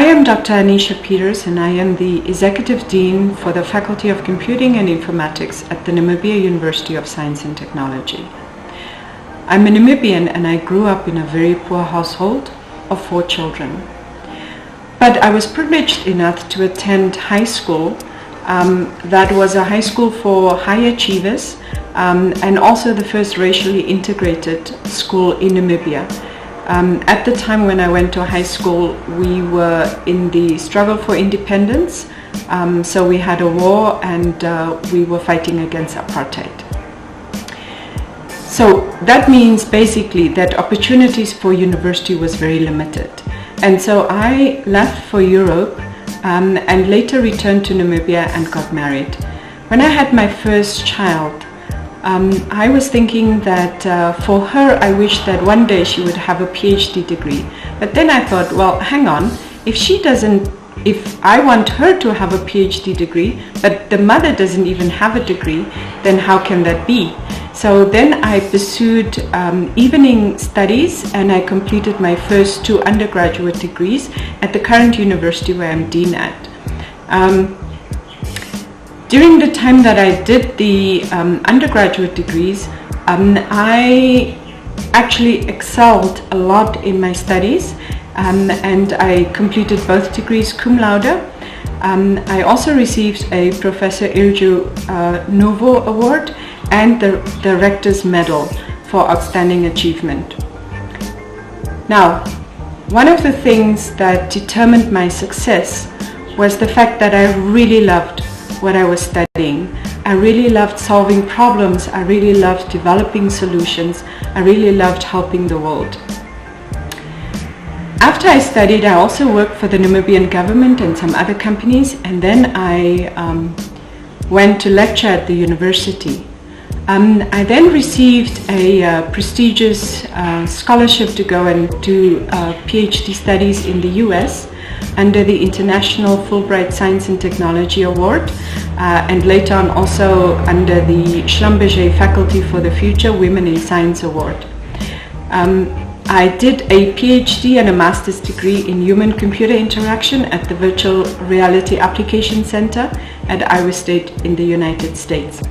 am Dr. Anicia and I am the Executive Dean for the Faculty of Computing and Informatics at the Namibia University of Science and Technology. I'm a Namibian and I grew up in a very poor household of 4 children. But I was privileged enough to attend high school. That was a high school for high achievers and also the first racially integrated school in Namibia. At the time when I went to high school, we were in the struggle for independence. So we had a war and we were fighting against apartheid. So that means basically that opportunities for university was very limited. And so I left for Europe and later returned to Namibia and got married. When I had my first child, I was thinking that for her, I wished that one day she would have a PhD degree. But then I thought, well, hang on, if I want her to have a PhD degree, but the mother doesn't even have a degree, then how can that be? So then I pursued evening studies and I completed my first 2 undergraduate degrees at the current university where I'm dean at. During the time that I did the undergraduate degrees, I actually excelled a lot in my studies and I completed both degrees cum laude. I also received a Professor Irju Novo Award and the Rector's Medal for Outstanding Achievement. Now, one of the things that determined my success was the fact that I really loved what I was studying. I really loved solving problems. I really loved developing solutions. I really loved helping the world. After I studied, I also worked for the Namibian government and some other companies, and then I went to lecture at the university. I then received a prestigious scholarship to go and do PhD studies in the US under the International Fulbright Science and Technology Award and later on also under the Schlumberger Faculty for the Future Women in Science Award. I did a PhD and a master's degree in human-computer interaction at the Virtual Reality Application Center at Iowa State in the United States.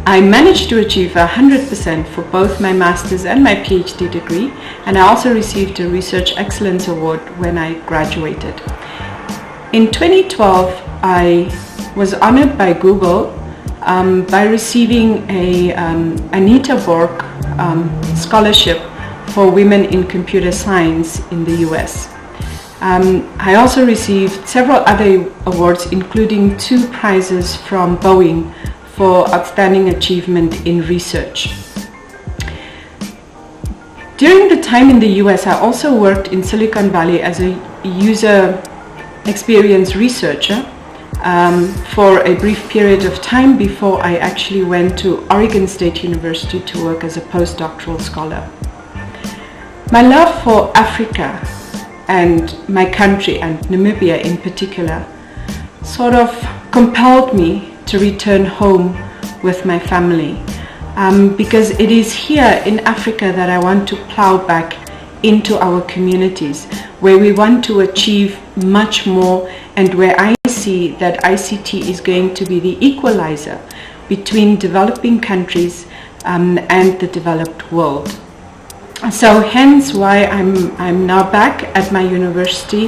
I managed to achieve 100% for both my master's and my PhD degree, and I also received a Research Excellence Award when I graduated. In 2012, I was honored by Google by receiving a Anita Borg scholarship for women in computer science in the US. I also received several other awards, including 2 prizes from Boeing for outstanding achievement in research. During the time in the US, I also worked in Silicon Valley as a user experience researcher for a brief period of time before I actually went to Oregon State University to work as a postdoctoral scholar. My love for Africa and my country, and Namibia in particular, sort of compelled me to return home with my family because it is here in Africa that I want to plow back into our communities, where we want to achieve much more and where I see that ICT is going to be the equalizer between developing countries and the developed world. So hence why I'm now back at my university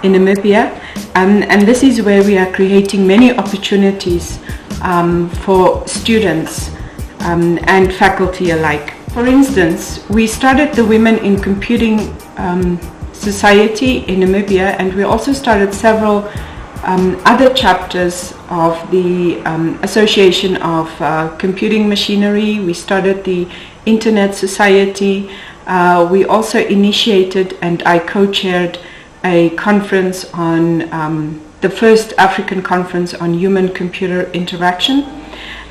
in Namibia, and this is where we are creating many opportunities for students and faculty alike. For instance, we started the Women in Computing Society in Namibia, and we also started several other chapters of the Association of Computing Machinery. We started the Internet Society. We also initiated and I co-chaired a conference on the first African conference on human-computer interaction.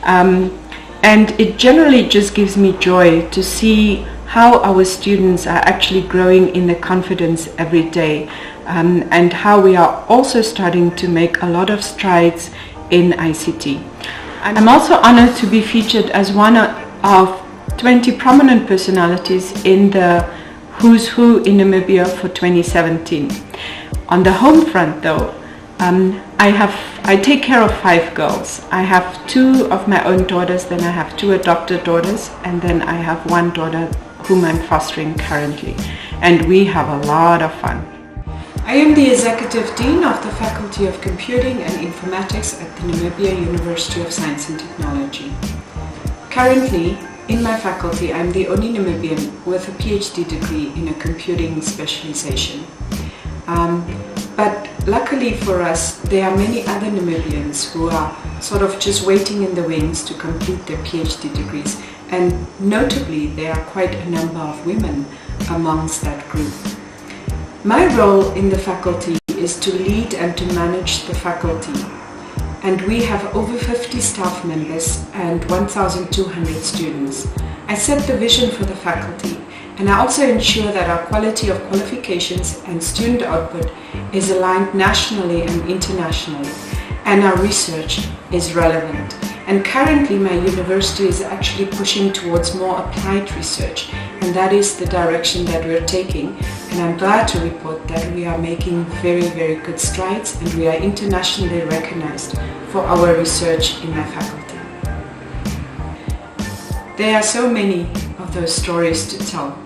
And it generally just gives me joy to see how our students are actually growing in their confidence every day and how we are also starting to make a lot of strides in ICT. I'm also honored to be featured as one of 20 prominent personalities in the Who's Who in Namibia for 2017. On the home front though, I take care of 5 girls. I have 2 of my own daughters, then I have 2 adopted daughters, and then I have 1 daughter whom I'm fostering currently. And we have a lot of fun. I am the Executive Dean of the Faculty of Computing and Informatics at the Namibia University of Science and Technology. Currently, in my faculty, I'm the only Namibian with a PhD degree in a computing specialization. But luckily for us, there are many other Namibians who are sort of just waiting in the wings to complete their PhD degrees. And notably, there are quite a number of women amongst that group. My role in the faculty is to lead and to manage the faculty. And we have over 50 staff members and 1,200 students. I set the vision for the faculty, and I also ensure that our quality of qualifications and student output is aligned nationally and internationally, and our research is relevant. And currently my university is actually pushing towards more applied research, and that is the direction that we're taking. And I'm glad to report that we are making very, very good strides, and we are internationally recognized for our research in my faculty. There are so many of those stories to tell.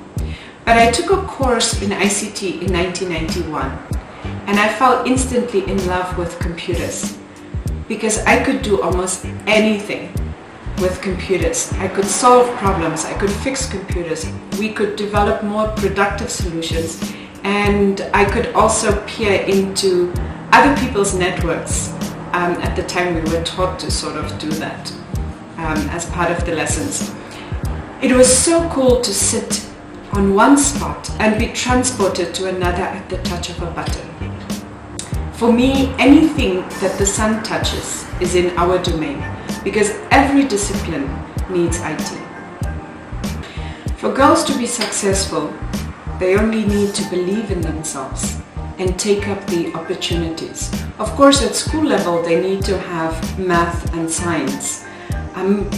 But I took a course in ICT in 1991, and I fell instantly in love with computers, because I could do almost anything with computers. I could solve problems, I could fix computers, we could develop more productive solutions, and I could also peer into other people's networks. At the time we were taught to sort of do that as part of the lessons. It was so cool to sit on one spot and be transported to another at the touch of a button. For me, anything that the sun touches is in our domain, because every discipline needs IT. For girls to be successful, they only need to believe in themselves and take up the opportunities. Of course, at school level, they need to have math and science.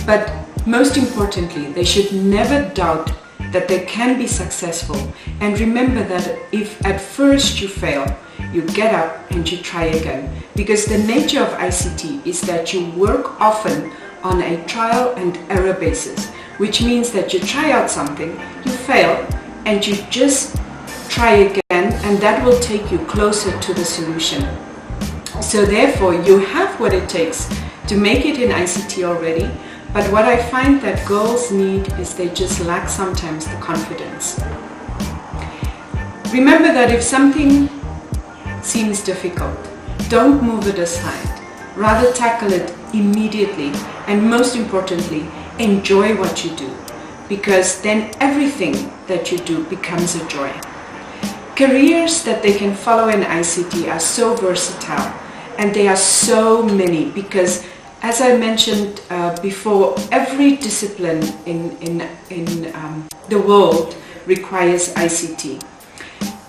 But most importantly, they should never doubt that they can be successful. And remember that if at first you fail, you get up and you try again. Because the nature of ICT is that you work often on a trial and error basis, which means that you try out something, you fail, and you just try again, and that will take you closer to the solution. So therefore, you have what it takes to make it in ICT already. But what I find that girls need is they just lack sometimes the confidence. Remember that if something seems difficult, don't move it aside. Rather tackle it immediately, and most importantly, enjoy what you do, because then everything that you do becomes a joy. Careers that they can follow in ICT are so versatile, and they are so many, because as I mentioned before, every discipline in the world requires ICT.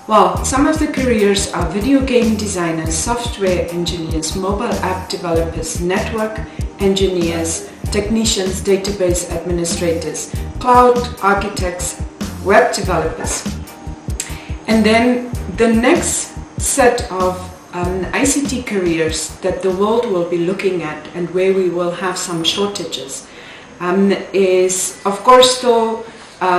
Well, some of the careers are video game designers, software engineers, mobile app developers, network engineers, technicians, database administrators, cloud architects, web developers. And then the next set of ICT careers that the world will be looking at, and where we will have some shortages, is of course still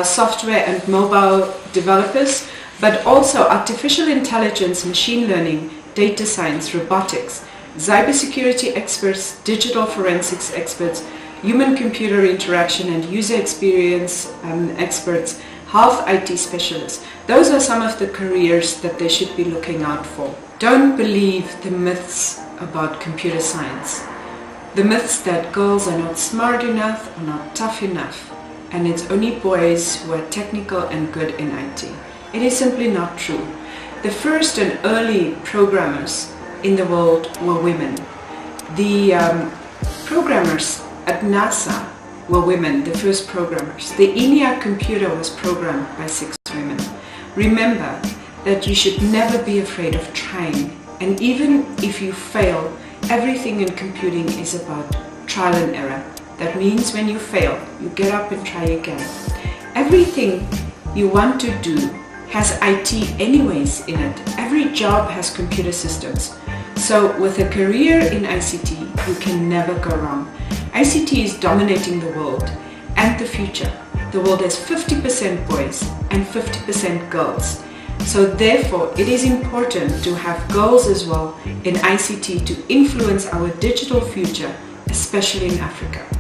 software and mobile developers, but also artificial intelligence, machine learning, data science, robotics, cybersecurity experts, digital forensics experts, human-computer interaction and user experience experts, health IT specialists. Those are some of the careers that they should be looking out for. Don't believe the myths about computer science. The myths that girls are not smart enough or not tough enough, and it's only boys who are technical and good in IT. It is simply not true. The first and early programmers in the world were women. The programmers at NASA were women, the first programmers. The ENIAC computer was programmed by 6 women. Remember that you should never be afraid of trying. And even if you fail, everything in computing is about trial and error. That means when you fail, you get up and try again. Everything you want to do has IT anyways in it. Every job has computer systems. So with a career in ICT, you can never go wrong. ICT is dominating the world and the future. The world has 50% boys and 50% girls. So therefore, it is important to have girls as well in ICT to influence our digital future, especially in Africa.